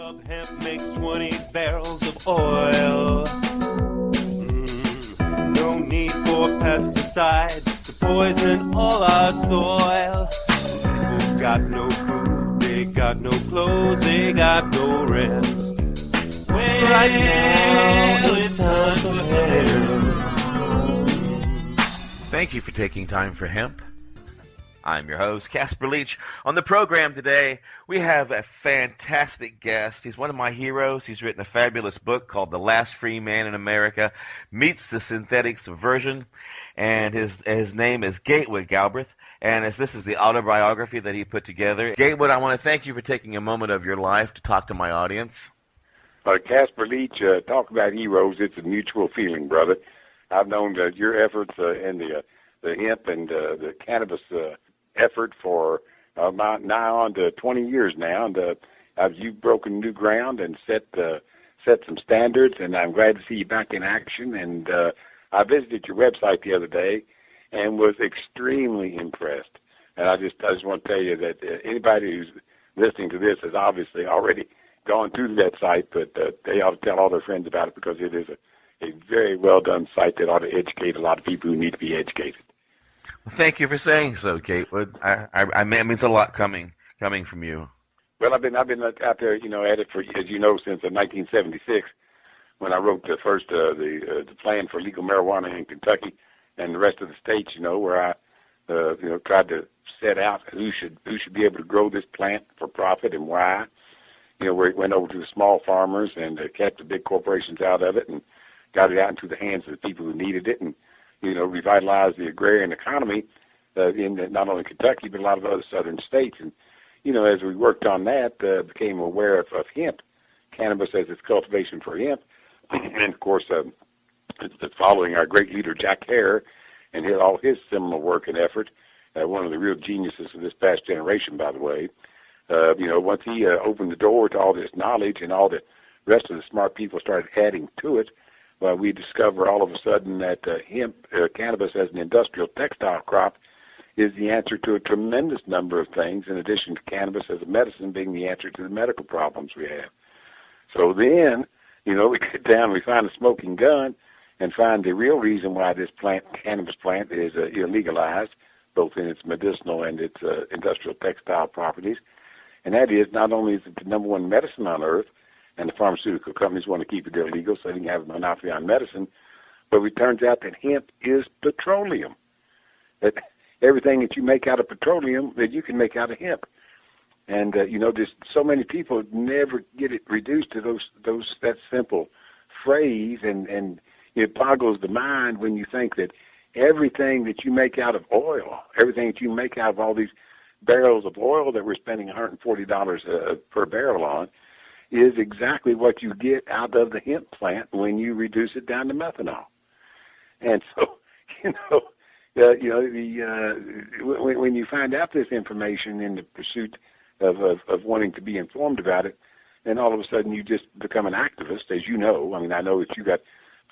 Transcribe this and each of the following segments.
of hemp makes 20 barrels of oil. No need for pesticides to poison all our soil. People got no food, they got no clothes, they got no rest. Right now it's time for hemp. Thank you for taking time for hemp. I'm your host, Casper Leach. On the program today, we have a fantastic guest. He's one of my heroes. He's written a fabulous book called The Last Free Man in America Meets the Synthetic Subversion, and his name is Gatewood, Galbraith, and this is the autobiography that he put together. Gatewood, I want to thank you for taking a moment of your life to talk to my audience. Casper Leach, talk about heroes. It's a mutual feeling, brother. I've known your efforts in the hemp and the cannabis effort for now on to 20 years now, and you've broken new ground and set some standards, and I'm glad to see you back in action. And I visited your website the other day and was extremely impressed. And I just want to tell you that anybody who's listening to this has obviously already gone through that site, but they ought to tell all their friends about it, because it is a very well done site that ought to educate a lot of people who need to be educated. Well, thank you for saying so, Gatewood. It means a lot coming from you. Well, I've been out there, at it for, as you know, since 1976, when I wrote the first the plan for legal marijuana in Kentucky and the rest of the states, where I tried to set out who should be able to grow this plant for profit and why. Where it went over to the small farmers and kept the big corporations out of it and got it out into the hands of the people who needed it, and revitalized the agrarian economy in not only Kentucky but a lot of other southern states. And as we worked on that, became aware of hemp, cannabis as its cultivation for hemp, and of course, following our great leader Jack Hare and all his seminal work and effort, one of the real geniuses of this past generation, by the way. Once he opened the door to all this knowledge and all the rest of the smart people started adding to it, well, we discover all of a sudden that hemp, cannabis as an industrial textile crop, is the answer to a tremendous number of things, in addition to cannabis as a medicine being the answer to the medical problems we have. So then, we get down, we find a smoking gun and find the real reason why this cannabis plant, is illegalized, both in its medicinal and its industrial textile properties. And that is, not only is it the number one medicine on earth, and the pharmaceutical companies want to keep it illegal so they can have a monopoly on medicine, but it turns out that hemp is petroleum. That everything that you make out of petroleum, that you can make out of hemp. And, there's so many people never get it reduced to that simple phrase, and it boggles the mind when you think that everything that you make out of oil, everything that you make out of all these barrels of oil that we're spending $140 per barrel on, is exactly what you get out of the hemp plant when you reduce it down to methanol. And so, when you find out this information in the pursuit of wanting to be informed about it, then all of a sudden you just become an activist, as you know. I mean, I know that you got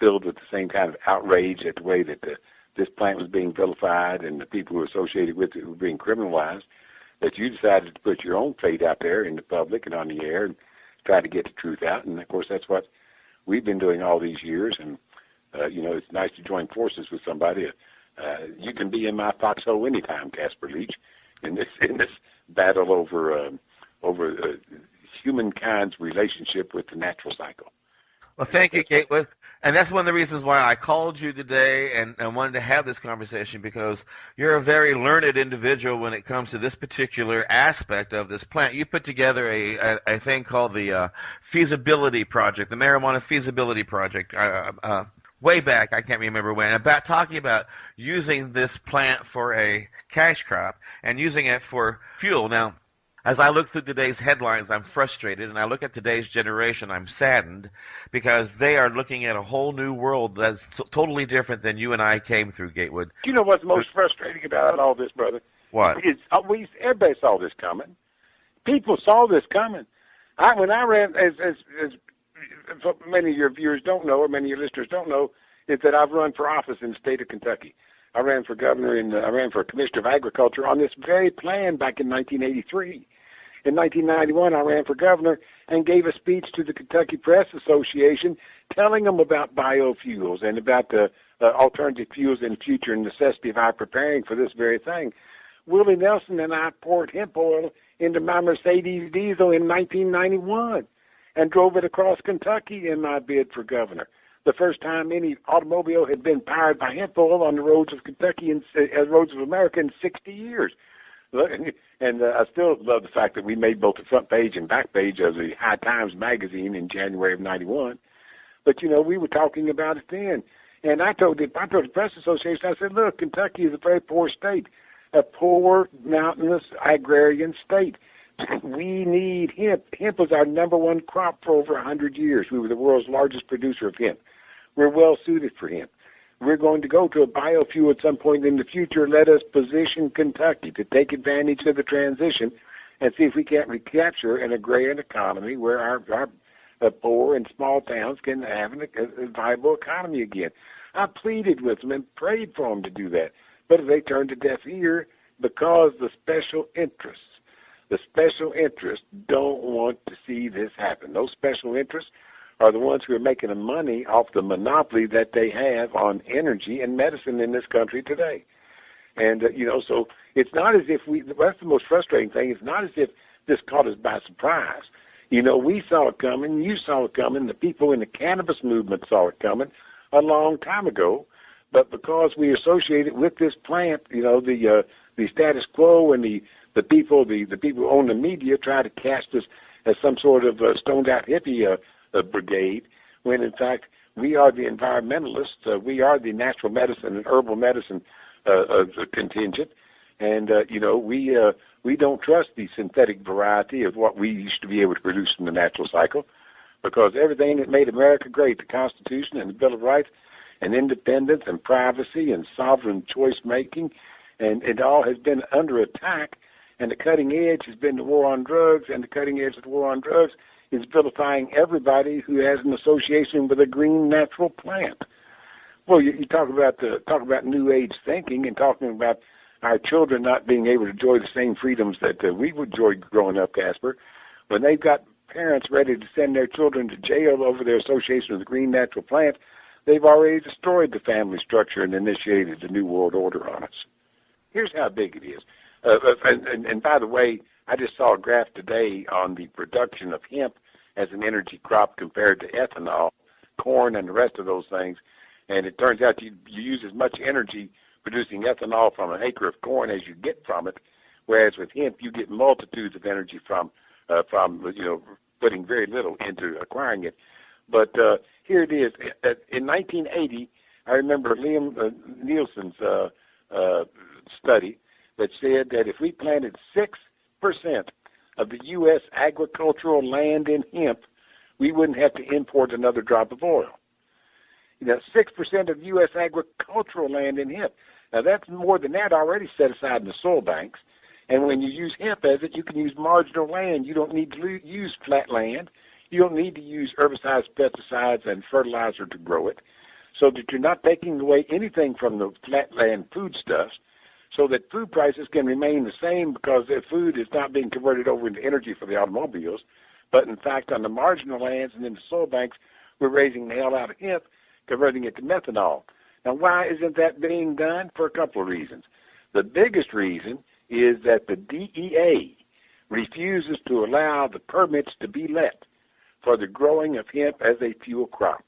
filled with the same kind of outrage at the way that this plant was being vilified and the people who were associated with it were being criminalized, that you decided to put your own fate out there in the public and on the air and try to get the truth out. And, of course, that's what we've been doing all these years. And, it's nice to join forces with somebody. You can be in my foxhole anytime, Casper Leach, in this battle over humankind's relationship with the natural cycle. Well, thank you, Gatewood. And that's one of the reasons why I called you today and wanted to have this conversation, because you're a very learned individual when it comes to this particular aspect of this plant. You put together a thing called the Feasibility Project, the Marijuana Feasibility Project, way back, I can't remember when, about talking about using this plant for a cash crop and using it for fuel. Now, as I look through today's headlines, I'm frustrated, and I look at today's generation, I'm saddened, because they are looking at a whole new world that's totally different than you and I came through, Gatewood. You know what's most frustrating about all this, brother? What? Everybody saw this coming. People saw this coming. When I ran, as many of your viewers don't know, or many of your listeners don't know, is that I've run for office in the state of Kentucky. I ran for governor and I ran for commissioner of agriculture on this very plan back in 1983. In 1991, I ran for governor, and gave a speech to the Kentucky Press Association telling them about biofuels and about the alternative fuels in the future and the necessity of our preparing for this very thing. Willie Nelson and I poured hemp oil into my Mercedes diesel in 1991 and drove it across Kentucky in my bid for governor. The first time any automobile had been powered by hemp oil on the roads of Kentucky and roads of America in 60 years. And I still love the fact that we made both the front page and back page of the High Times magazine in January of '91. But, we were talking about it then. And I told the Press Association, I said, look, Kentucky is a very poor state, a poor, mountainous, agrarian state. We need hemp. Hemp was our number one crop for over 100 years. We were the world's largest producer of hemp. We're well suited for hemp. We're going to go to a biofuel at some point in the future. Let us position Kentucky to take advantage of the transition and see if we can't recapture an agrarian economy where our poor and small towns can have a viable economy again. I pleaded with them and prayed for them to do that, but they turned a deaf ear because the special interests don't want to see this happen. Those special interests are the ones who are making the money off the monopoly that they have on energy and medicine in this country today. And, so it's not as if that's the most frustrating thing. It's not as if this caught us by surprise. We saw it coming. You saw it coming. The people in the cannabis movement saw it coming a long time ago. But because we associate it with this plant, the status quo and the people who own the media try to cast us as some sort of stoned-out hippie brigade, when in fact we are the environmentalists, we are the natural medicine and herbal medicine contingent, and we don't trust the synthetic variety of what we used to be able to produce in the natural cycle, because everything that made America great, the Constitution and the Bill of Rights and independence and privacy and sovereign choice making, and it all has been under attack. And the cutting edge has been the war on drugs, and the cutting edge of the war on drugs is vilifying everybody who has an association with a green natural plant. Well, you talk about New Age thinking and talking about our children not being able to enjoy the same freedoms that we enjoyed growing up, Casper. When they've got parents ready to send their children to jail over their association with the green natural plant, they've already destroyed the family structure and initiated the New World Order on us. Here's how big it is. And by the way, I just saw a graph today on the production of hemp as an energy crop compared to ethanol, corn, and the rest of those things. And it turns out you use as much energy producing ethanol from an acre of corn as you get from it, whereas with hemp you get multitudes of energy from putting very little into acquiring it. But here it is. In 1980, I remember Liam Nielsen's study that said that if we planted 6% of the U.S. agricultural land in hemp, we wouldn't have to import another drop of oil. 6% of U.S. agricultural land in hemp. Now, that's more than that already set aside in the soil banks. And when you use hemp as it, you can use marginal land. You don't need to use flat land. You don't need to use herbicides, pesticides, and fertilizer to grow it, so that you're not taking away anything from the flat land foodstuffs, so that food prices can remain the same because their food is not being converted over into energy for the automobiles. But in fact, on the marginal lands and in the soil banks, we're raising the hell out of hemp, converting it to methanol. Now, why isn't that being done? For a couple of reasons. The biggest reason is that the DEA refuses to allow the permits to be let for the growing of hemp as a fuel crop.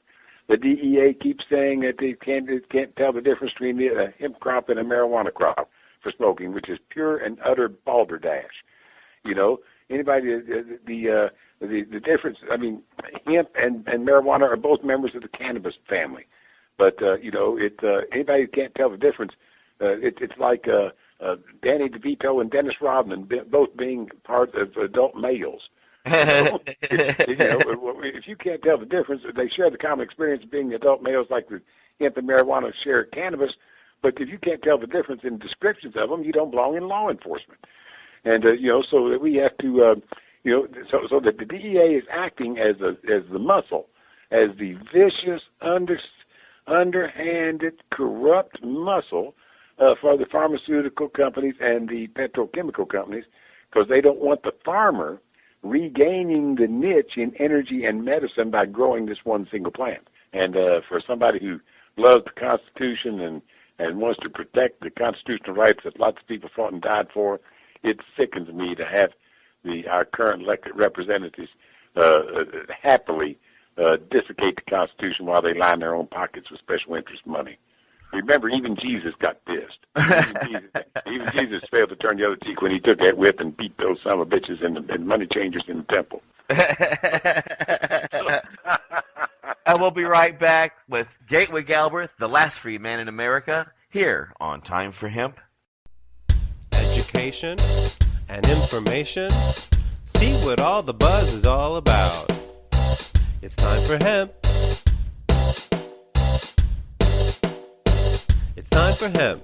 The DEA keeps saying that they can't tell the difference between a hemp crop and a marijuana crop for smoking, which is pure and utter balderdash. Anybody, the difference, hemp and marijuana are both members of the cannabis family. But, anybody who can't tell the difference, it's like Danny DeVito and Dennis Rodman both being part of adult males. If you can't tell the difference, they share the common experience of being adult males like the hemp and marijuana share cannabis, but if you can't tell the difference in descriptions of them, you don't belong in law enforcement. And, so that we have to, so that the DEA is acting as the muscle, as the vicious, underhanded, corrupt muscle for the pharmaceutical companies and the petrochemical companies, because they don't want the farmer regaining the niche in energy and medicine by growing this one single plant. And for somebody who loves the Constitution and wants to protect the constitutional rights that lots of people fought and died for, it sickens me to have our current elected representatives happily dissipate the Constitution while they line their own pockets with special interest money. Remember, even Jesus got pissed. Even Jesus failed to turn the other cheek when he took that whip and beat those son of bitches and money changers in the temple. And we'll be right back with Gatewood Galbraith, the last free man in America, here on Time for Hemp. Education and information. See what all the buzz is all about. It's time for hemp. It's time for hemp.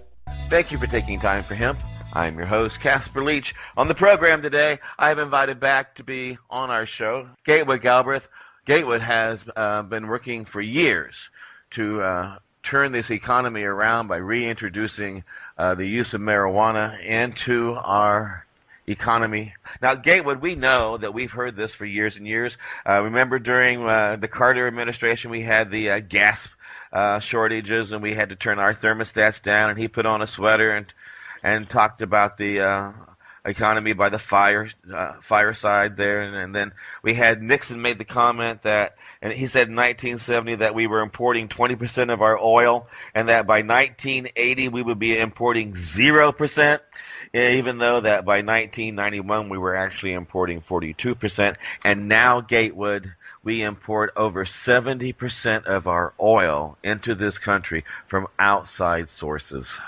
Thank you for taking time for hemp. I'm your host, Casper Leach. On the program today, I have invited back to be on our show, Gatewood Galbraith. Gatewood has been working for years to turn this economy around by reintroducing the use of marijuana into our economy. Now, Gatewood, we know that we've heard this for years and years. Remember during the Carter administration, we had the gas shortages, and we had to turn our thermostats down, and he put on a sweater and talked about the economy by the fireside there, and then we had Nixon made the comment that, and he said in 1970 that we were importing 20% of our oil, and that by 1980 we would be importing 0%, even though that by 1991 we were actually importing 42%, and now Gatewood, we import over 70% of our oil into this country from outside sources.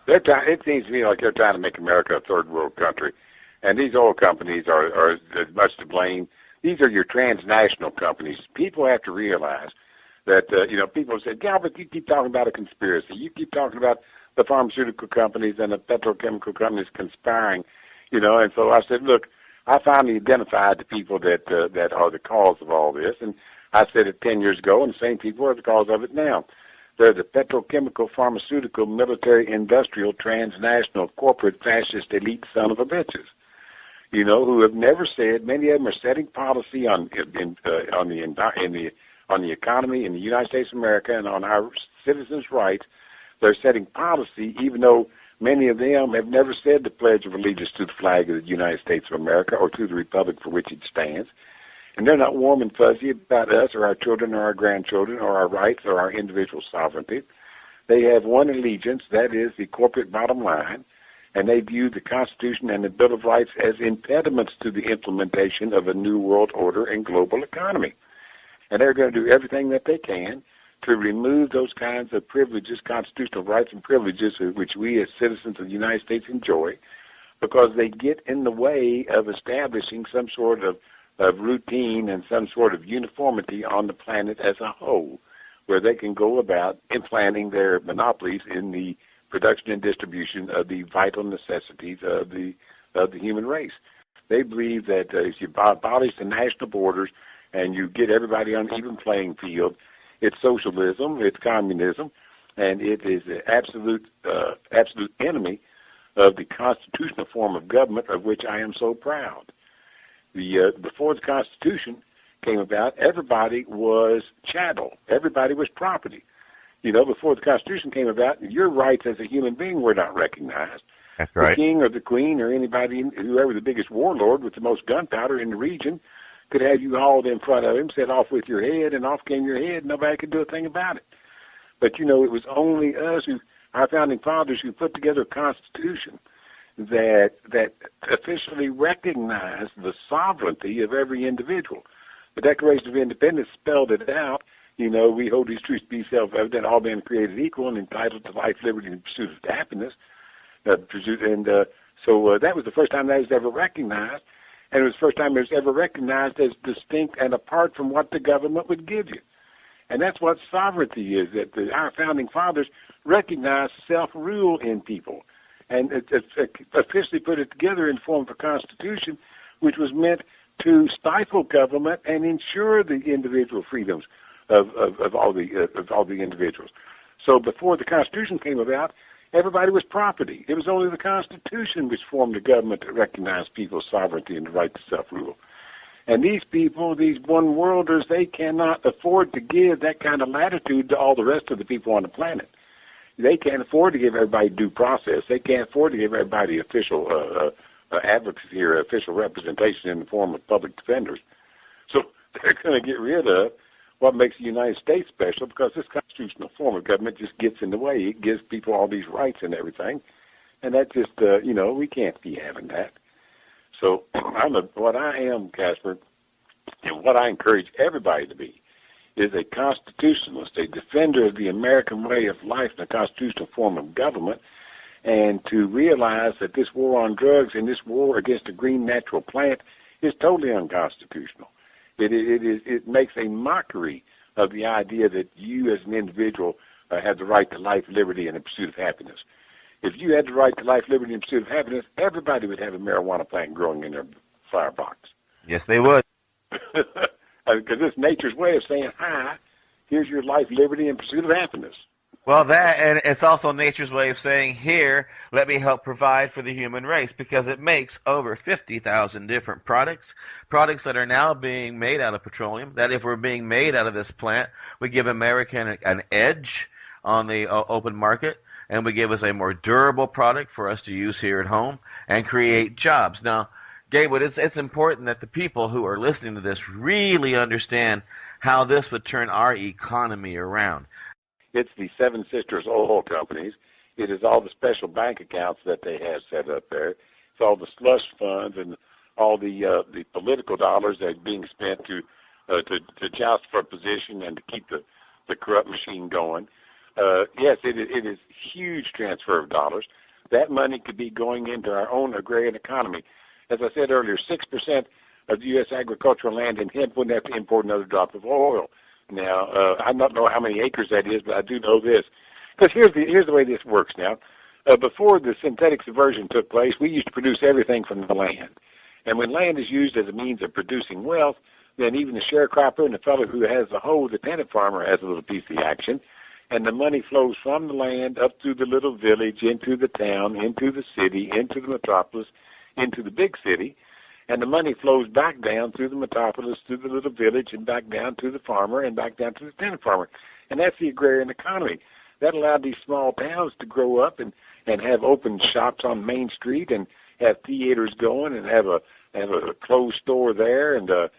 It seems to me like they're trying to make America a third world country, and these oil companies are as much to blame. These are your transnational companies. People have to realize that, people say, Galbraith, you keep talking about a conspiracy. You keep talking about the pharmaceutical companies and the petrochemical companies conspiring, and so I said, look, I finally identified the people that are the cause of all this, and I said it 10 years ago, and the same people are the cause of it now. They're the petrochemical, pharmaceutical, military, industrial, transnational, corporate, fascist, elite son of a bitches, who have never said. Many of them are setting policy on the economy in the United States of America and on our citizens' rights. They're setting policy, even though many of them have never said the Pledge of Allegiance to the flag of the United States of America or to the republic for which it stands. And they're not warm and fuzzy about us or our children or our grandchildren or our rights or our individual sovereignty. They have one allegiance, that is the corporate bottom line, and they view the Constitution and the Bill of Rights as impediments to the implementation of a new world order and global economy. And they're going to do everything that they can to remove those kinds of privileges, constitutional rights and privileges which we as citizens of the United States enjoy, because they get in the way of establishing some sort of routine and some sort of uniformity on the planet as a whole, where they can go about implanting their monopolies in the production and distribution of the vital necessities of the human race. They believe that if you abolish the national borders and you get everybody on an even playing field, it's socialism, it's communism, and it is an absolute enemy of the constitutional form of government of which I am so proud. Before the Constitution came about, everybody was chattel. Everybody was property. Before the Constitution came about, your rights as a human being were not recognized. That's right. The king or the queen or anybody, whoever the biggest warlord with the most gunpowder in the region, could have you hauled in front of him, set off with your head, and off came your head. Nobody could do a thing about it. But, it was only us, our founding fathers, who put together a Constitution that officially recognized the sovereignty of every individual. The Declaration of Independence spelled it out. We hold these truths to be self-evident, all men created equal and entitled to life, liberty, and pursuit of happiness. So that was the first time that was ever recognized, and it was the first time it was ever recognized as distinct and apart from what the government would give you. And that's what sovereignty is, that our founding fathers recognized self-rule in people. And it officially put it together in the form of a constitution, which was meant to stifle government and ensure the individual freedoms of all the individuals. So before the Constitution came about, everybody was property. It was only the Constitution which formed a government that recognized people's sovereignty and the right to self-rule. And these people, these one-worlders, they cannot afford to give that kind of latitude to all the rest of the people on the planet. They can't afford to give everybody due process. They can't afford to give everybody official advocacy or official representation in the form of public defenders. So they're going to get rid of what makes the United States special, because this constitutional form of government just gets in the way. It gives people all these rights and everything. And that just, we can't be having that. So what I am, Casper, and what I encourage everybody to be, is a constitutionalist, a defender of the American way of life and a constitutional form of government, and to realize that this war on drugs and this war against the green natural plant is totally unconstitutional. It makes a mockery of the idea that you as an individual have the right to life, liberty, and the pursuit of happiness. If you had the right to life, liberty, and pursuit of happiness, everybody would have a marijuana plant growing in their firebox. Yes, they would. Because it's nature's way of saying, hi, here's your life, liberty, and pursuit of happiness. Well, that, and it's also nature's way of saying, here, let me help provide for the human race, because it makes over 50,000 different products that are now being made out of petroleum, that if we're being made out of this plant, we give America an edge on the open market, and we give us a more durable product for us to use here at home and create jobs. Now, Gatewood, it's important that the people who are listening to this really understand how this would turn our economy around. It's the Seven Sisters oil companies. It is all the special bank accounts that they have set up there. It's all the slush funds and all the political dollars that are being spent to joust for position and to keep the corrupt machine going. Yes, it is huge transfer of dollars. That money could be going into our own agrarian economy. As I said earlier, 6% of the U.S. agricultural land in hemp wouldn't have to import another drop of oil. Now, I don't know how many acres that is, but I do know this. Because here's the way this works now. Before the synthetic subversion took place, we used to produce everything from the land. And when land is used as a means of producing wealth, then even the sharecropper and the fellow who has the hoe, the tenant farmer, has a little piece of the action. And the money flows from the land up through the little village, into the town, into the city, into the metropolis, into the big city. And the money flows back down through the metropolis, through the little village, and back down to the farmer, and back down to the tenant farmer. And that's the agrarian economy. That allowed these small towns to grow up and have open shops on Main Street and have theaters going and have a clothes store there and a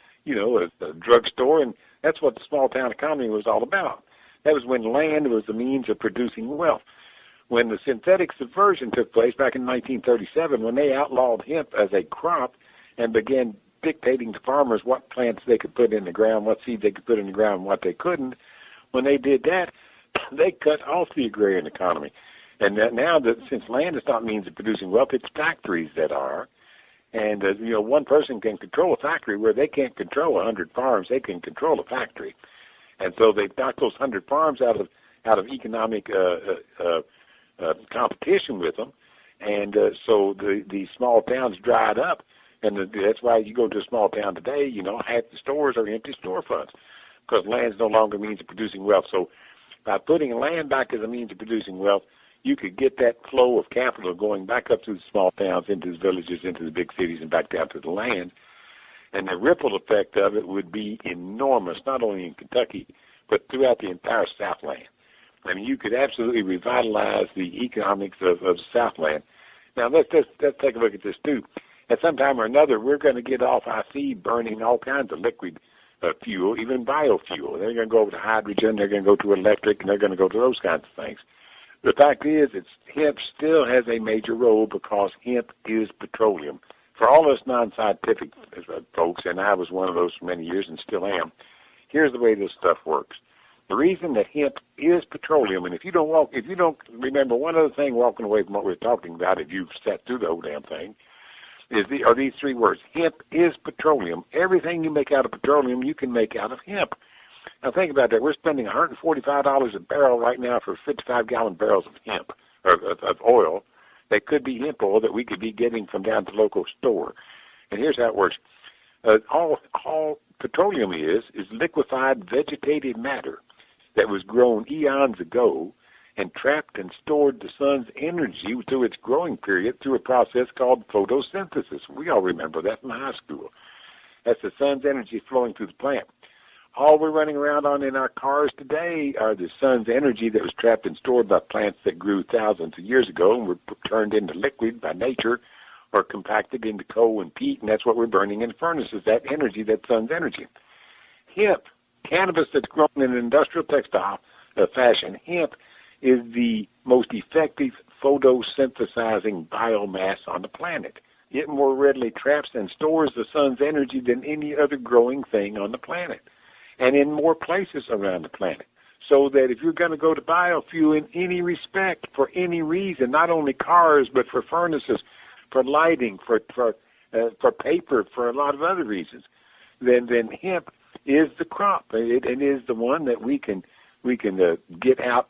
drug store. And that's what the small town economy was all about. That was when land was the means of producing wealth. When the synthetic subversion took place back in 1937, when they outlawed hemp as a crop and began dictating to farmers what plants they could put in the ground, what seed they could put in the ground, and what they couldn't, when they did that, they cut off the agrarian economy. And now that since land is not means of producing wealth, it's factories that are. And, one person can control a factory where they can't control 100 farms. They can control a factory. And so they've got those 100 farms out of economic competition with them. And so the small towns dried up. And that's why you go to a small town today, half the stores are empty storefronts because land is no longer a means of producing wealth. So by putting land back as a means of producing wealth, you could get that flow of capital going back up through the small towns, into the villages, into the big cities, and back down to the land. And the ripple effect of it would be enormous, not only in Kentucky, but throughout the entire Southland. I mean, you could absolutely revitalize the economics of Southland. Now, let's take a look at this, too. At some time or another, we're going to get off, I see, burning all kinds of liquid fuel, even biofuel. They're going to go over to hydrogen, they're going to go to electric, and they're going to go to those kinds of things. The fact is, hemp still has a major role because hemp is petroleum. For all us non-scientific folks, and I was one of those for many years and still am, here's the way this stuff works. The reason that hemp is petroleum, and if you don't remember one other thing walking away from what we're talking about, if you've sat through the whole damn thing, are these three words. Hemp is petroleum. Everything you make out of petroleum, you can make out of hemp. Now think about that. We're spending $145 a barrel right now for 55-gallon barrels of hemp, or of oil. That could be hemp oil that we could be getting from down to the local store. And here's how it works. All petroleum is liquefied vegetative matter that was grown eons ago and trapped and stored the sun's energy through its growing period through a process called photosynthesis. We all remember that from high school. That's the sun's energy flowing through the plant. All we're running around on in our cars today are the sun's energy that was trapped and stored by plants that grew thousands of years ago and were turned into liquid by nature or compacted into coal and peat, and that's what we're burning in the furnaces, that energy, that sun's energy. Hemp, cannabis that's grown in an industrial textile fashion, hemp is the most effective photosynthesizing biomass on the planet. It more readily traps and stores the sun's energy than any other growing thing on the planet, and in more places around the planet. So that if you're going to go to biofuel in any respect, for any reason, not only cars, but for furnaces, for lighting, for paper, for a lot of other reasons, then hemp is the crop. It is the one that we can get out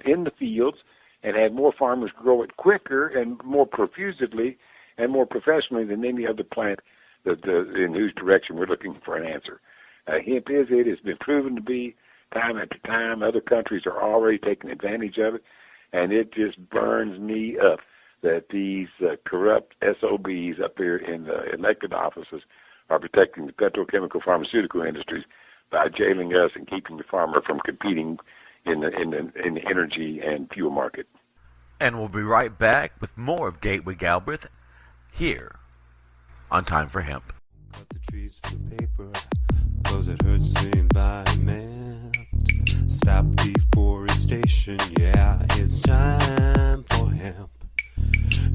in the fields and have more farmers grow it quicker and more profusively and more professionally than any other plant in whose direction we're looking for an answer. Hemp is it. It's been proven to be time after time. Other countries are already taking advantage of it, and it just burns me up that these corrupt SOBs up here in the elected offices are protecting the petrochemical pharmaceutical industries by jailing us and keeping the farmer from competing in the energy and fuel market. And we'll be right back with more of Gatewood Galbraith here on Time for Hemp. Cut the trees for paper, 'cause it hurts the environment. Stop deforestation, yeah, it's time for hemp.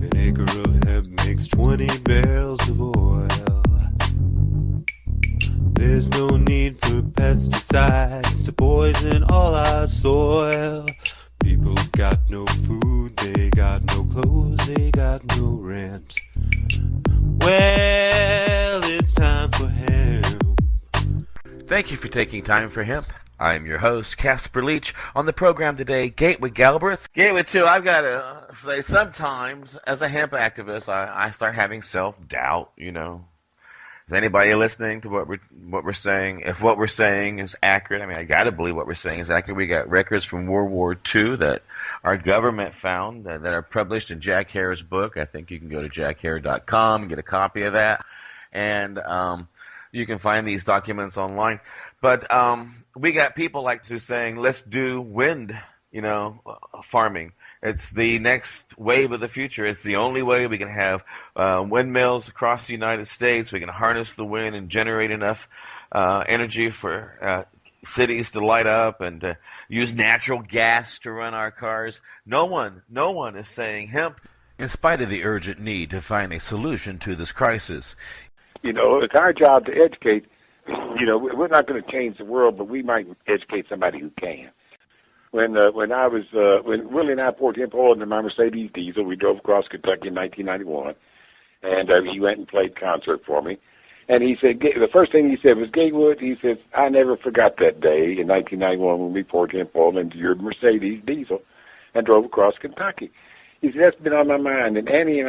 An acre of hemp makes 20 barrels of oil. There's no need for pesticides to poison all our soil. People got no food, they got no clothes, they got no rent. Well, it's time for hemp. Thank you for taking Time for Hemp. I'm your host, Casper Leach. On the program today, Gatewood Galbraith. Gatewood, too, I've got to say, sometimes, as a hemp activist, I start having self-doubt, you know. Is anybody listening to what we're saying? If what we're saying is accurate, I mean, I got to believe what we're saying is accurate. We got records from World War II that our government found that are published in Jack Here's book. I think you can go to jackhere.com and get a copy of that. And you can find these documents online. But we got people like who's saying, let's do wind, farming. It's the next wave of the future. It's the only way we can have windmills across the United States. We can harness the wind and generate enough energy for cities to light up and to use natural gas to run our cars. No one is saying hemp. In spite of the urgent need to find a solution to this crisis. It's our job to educate. We're not going to change the world, but we might educate somebody who can. When Willie and I poured hemp oil into my Mercedes diesel, we drove across Kentucky in 1991, and he went and played concert for me. And he said, the first thing he said was, Gatewood, he says, I never forgot that day in 1991 when we poured hemp oil into your Mercedes diesel and drove across Kentucky. He said, that's been on my mind. And Annie,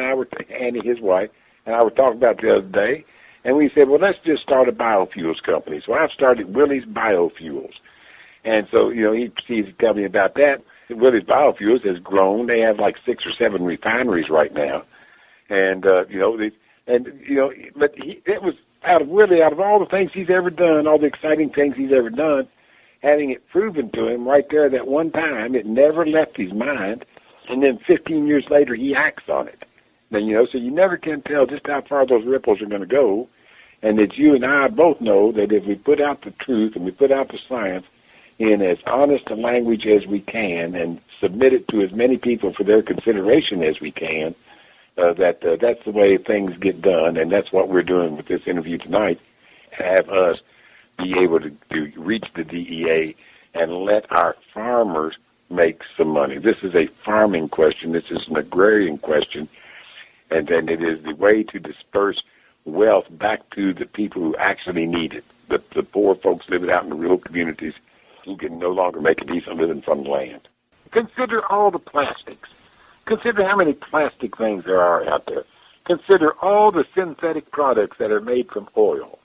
his wife, and I were talking about it the other day, and we said, well, let's just start a biofuels company. So I've started Willie's Biofuels. And so, he proceeds to tell me about that. Willie's Biofuels has grown. They have like 6 or 7 refineries right now. And, but it was out of Willie, out of all the things he's ever done, all the exciting things he's ever done, having it proven to him right there that one time, it never left his mind. And then 15 years later, he acts on it. Then, so you never can tell just how far those ripples are going to go. And that you and I both know that if we put out the truth and we put out the science in as honest a language as we can and submit it to as many people for their consideration as we can, that's the way things get done. And that's what we're doing with this interview tonight, have us be able to reach the DEA and let our farmers make some money. This is a farming question. This is an agrarian question. And then it is the way to disperse wealth back to the people who actually need it, the poor folks living out in the rural communities who can no longer make a decent living from the land. Consider all the plastics. Consider how many plastic things there are out there. Consider all the synthetic products that are made from oil.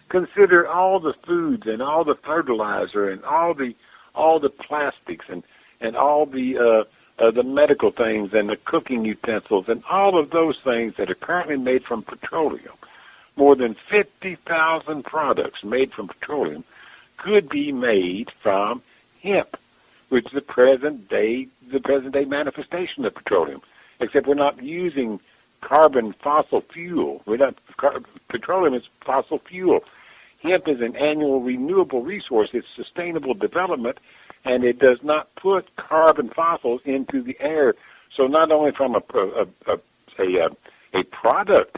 Consider all the foods and all the fertilizer and all the plastics and all the medical things and the cooking utensils and all of those things that are currently made from petroleum. more than 50,000 products made from petroleum could be made from hemp, which is the present day manifestation of petroleum. Except we're not using carbon fossil fuel. Petroleum is fossil fuel. Hemp is an annual renewable resource. It's sustainable development, and it does not put carbon fossils into the air. So not only from a product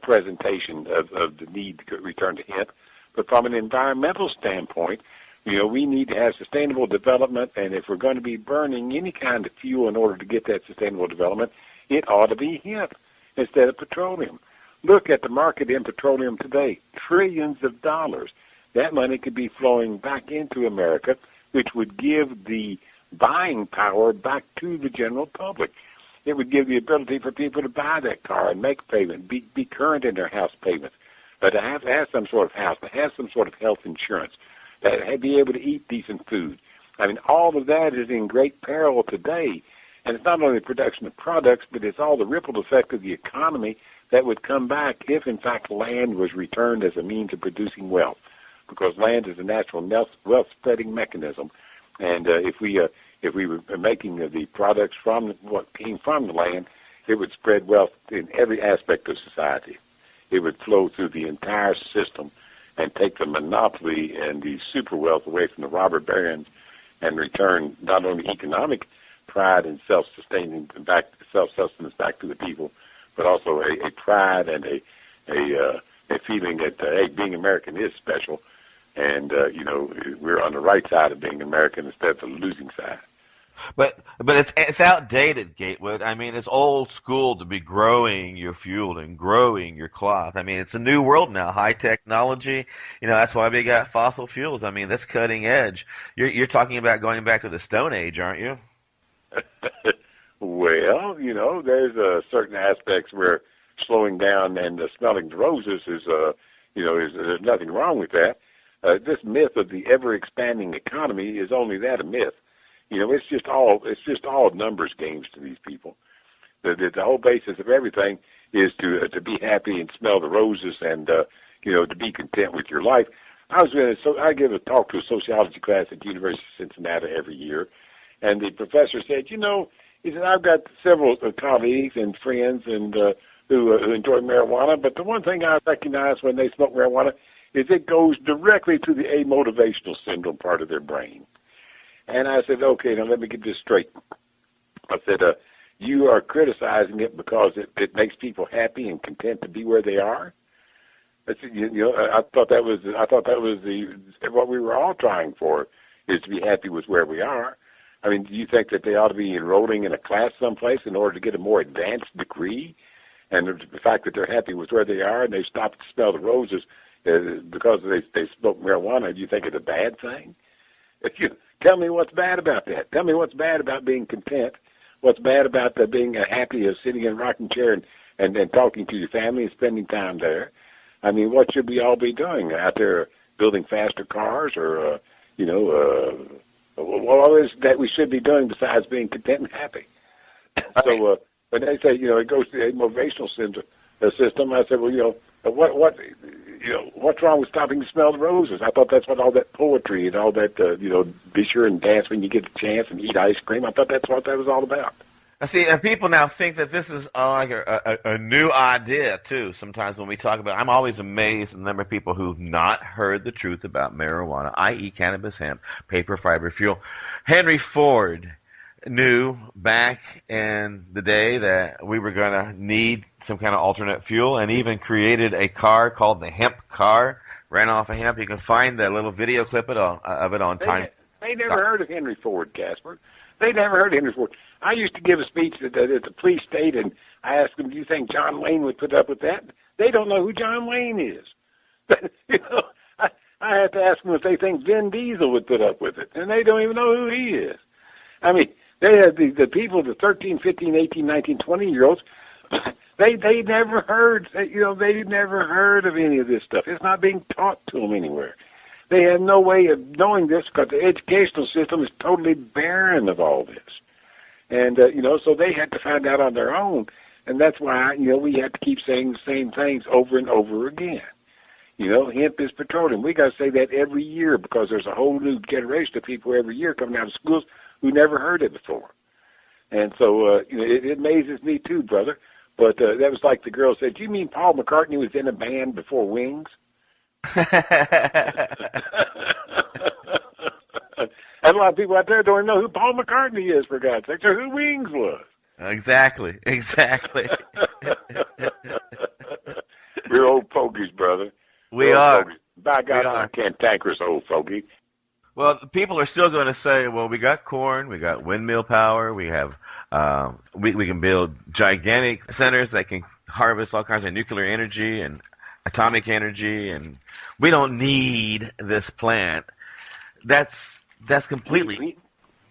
presentation of the need to return to hemp, but from an environmental standpoint, we need to have sustainable development, and if we're going to be burning any kind of fuel in order to get that sustainable development, it ought to be hemp instead of petroleum. Look at the market in petroleum today, trillions of dollars. That money could be flowing back into America, which would give the buying power back to the general public. It would give the ability for people to buy that car and make payment, be current in their house payments, to have some sort of house, to have some sort of health insurance, to be able to eat decent food. I mean, all of that is in great peril today. And it's not only the production of products, but it's all the ripple effect of the economy that would come back if, in fact, land was returned as a means of producing wealth, because land is a natural wealth-spreading mechanism. And if we were making the products from what came from the land, it would spread wealth in every aspect of society. It would flow through the entire system and take the monopoly and the super wealth away from the robber barons and return not only economic pride and self-sustenance back to the people, but also a pride and a feeling that hey, being American is special, and we're on the right side of being American instead of the losing side. But it's outdated, Gatewood. I mean, it's old school to be growing your fuel and growing your cloth. I mean, it's a new world now, high technology. That's why we got fossil fuels. I mean, that's cutting edge. You're talking about going back to the Stone Age, aren't you? Well, there's certain aspects where slowing down and smelling the roses is there's nothing wrong with that. This myth of the ever-expanding economy is only that, a myth. It's just all numbers games to these people. The whole basis of everything is to be happy and smell the roses and to be content with your life. I give a talk to a sociology class at the University of Cincinnati every year, and the professor said, he said, I've got several colleagues and friends and who enjoy marijuana, but the one thing I recognize when they smoke marijuana is it goes directly to the amotivational syndrome part of their brain. And I said, okay, now let me get this straight. I said, you are criticizing it because it makes people happy and content to be where they are. I said, I thought that was what we were all trying for, is to be happy with where we are. I mean, do you think that they ought to be enrolling in a class someplace in order to get a more advanced degree? And the fact that they're happy with where they are and they stop to smell the roses because they smoke marijuana, do you think it's a bad thing? Tell me what's bad about that. Tell me what's bad about being content. What's bad about being happy of sitting in a rocking chair and talking to your family and spending time there? I mean, what should we all be doing out there, building faster cars or, what is that we should be doing besides being content and happy? So when they say, it goes to the motivational system, I said, well, what's wrong with stopping to smell the roses? I thought that's what all that poetry and all that, be sure and dance when you get a chance and eat ice cream. I thought that's what that was all about. I see, and people now think that this is like a new idea, too, sometimes when we talk about it. I'm always amazed at the number of people who've not heard the truth about marijuana, i.e. cannabis, hemp, paper, fiber, fuel. Henry Ford knew back in the day that we were going to need some kind of alternate fuel and even created a car called the Hemp car, ran off of hemp. You can find that little video clip of it on time. They never heard of Henry Ford, Casper. They never heard of Henry Ford. I used to give a speech at the police state, and I asked them, do you think John Wayne would put up with that? They don't know who John Wayne is. I had to ask them if they think Vin Diesel would put up with it, and they don't even know who he is. I mean, they had the people, the 13, 15, 18, 19, 20-year-olds, they never heard, they never heard of any of this stuff. It's not being taught to them anywhere. They have no way of knowing this because the educational system is totally barren of all this. And, so they had to find out on their own. And that's why, we have to keep saying the same things over and over again. Hemp is petroleum. We got to say that every year because there's a whole new generation of people every year coming out of schools who never heard it before. And so, it amazes me too, brother. But that was like the girl said, "Do you mean Paul McCartney was in a band before Wings?" And a lot of people out there don't even know who Paul McCartney is, for God's sake, or who Wings was. Exactly. We're old fogies, brother. We are. Fogies. By God, I'm a cantankerous old fogey. Well, people are still going to say, well, we got corn, we got windmill power, we have, we can build gigantic centers that can harvest all kinds of nuclear energy and atomic energy, and we don't need this plant. That's completely.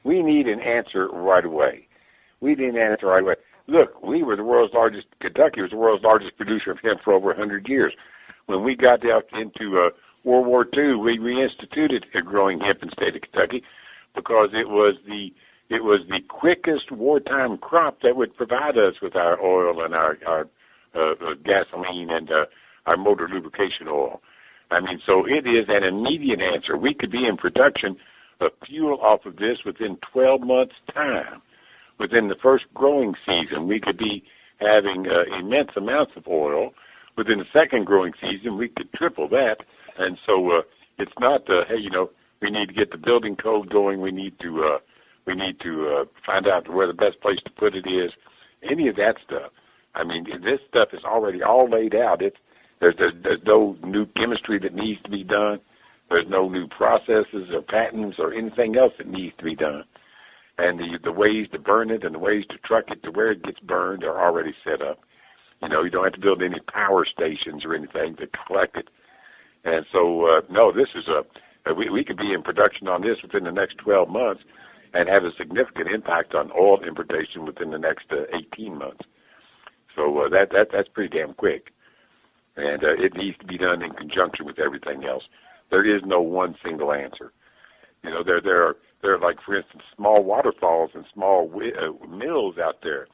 We need an answer right away. Look, Kentucky was the world's largest producer of hemp for over 100 years. When we got out into World War II, we reinstituted growing hemp in the state of Kentucky because it was the quickest wartime crop that would provide us with our oil and our gasoline and our motor lubrication oil. I mean, so it is an immediate answer. We could be in production of fuel off of this within 12 months' time. Within the first growing season, we could be having immense amounts of oil. Within the second growing season, we could triple that. And so it's not, hey, we need to get the building code going. We need to find out where the best place to put it is. Any of that stuff. I mean, this stuff is already all laid out. There's no new chemistry that needs to be done. There's no new processes or patents or anything else that needs to be done. And the ways to burn it and the ways to truck it to where it gets burned are already set up. You don't have to build any power stations or anything to collect it. And so, no, this is we could be in production on this within the next 12 months and have a significant impact on oil importation within the next 18 months. So that's pretty damn quick. And it needs to be done in conjunction with everything else. There is no one single answer. There are like, for instance, small waterfalls and small mills out there,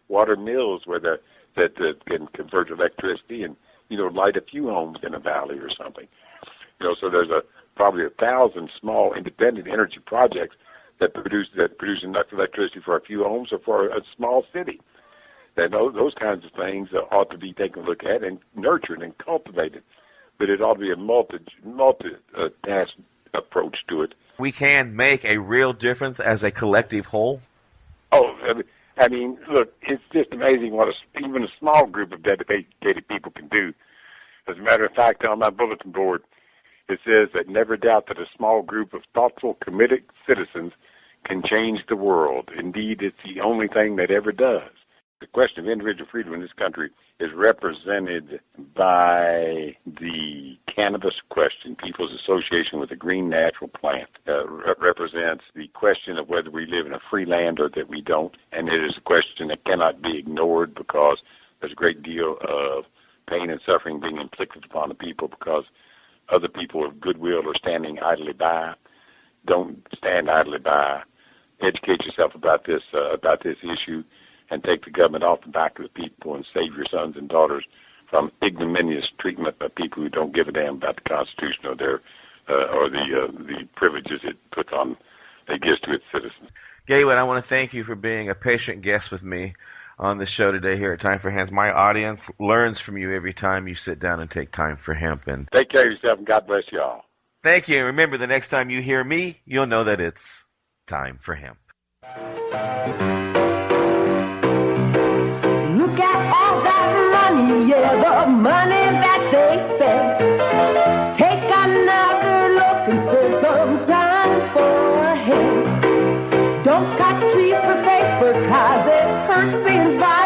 water mills that can convert electricity and light a few homes in a valley or something. So there's probably 1,000 small independent energy projects that produce enough electricity for a few homes or for a small city. And those kinds of things ought to be taken a look at and nurtured and cultivated. But it ought to be a multi-task approach to it. We can make a real difference as a collective whole. Oh, I mean, look, it's just amazing what even a small group of dedicated people can do. As a matter of fact, on my bulletin board, it says that never doubt that a small group of thoughtful, committed citizens can change the world. Indeed, it's the only thing that ever does. The question of individual freedom in this country is represented by the cannabis question. People's association with the green natural plant represents the question of whether we live in a free land or that we don't. And it is a question that cannot be ignored because there's a great deal of pain and suffering being inflicted upon the people because other people of goodwill are standing idly by. Don't stand idly by. Educate yourself about this issue. And take the government off the back of the people and save your sons and daughters from ignominious treatment by people who don't give a damn about the Constitution or the privileges it gives to its citizens. Gatewood, I want to thank you for being a patient guest with me on the show today here at Time for Hemp. My audience learns from you every time you sit down and take time for hemp. And take care of yourself, and God bless you all. Thank you. And remember, the next time you hear me, you'll know that it's time for hemp. Yeah, the money that they spend. Take another look and spend some time for him. Don't cut trees for paper, 'cause it hurts the environment.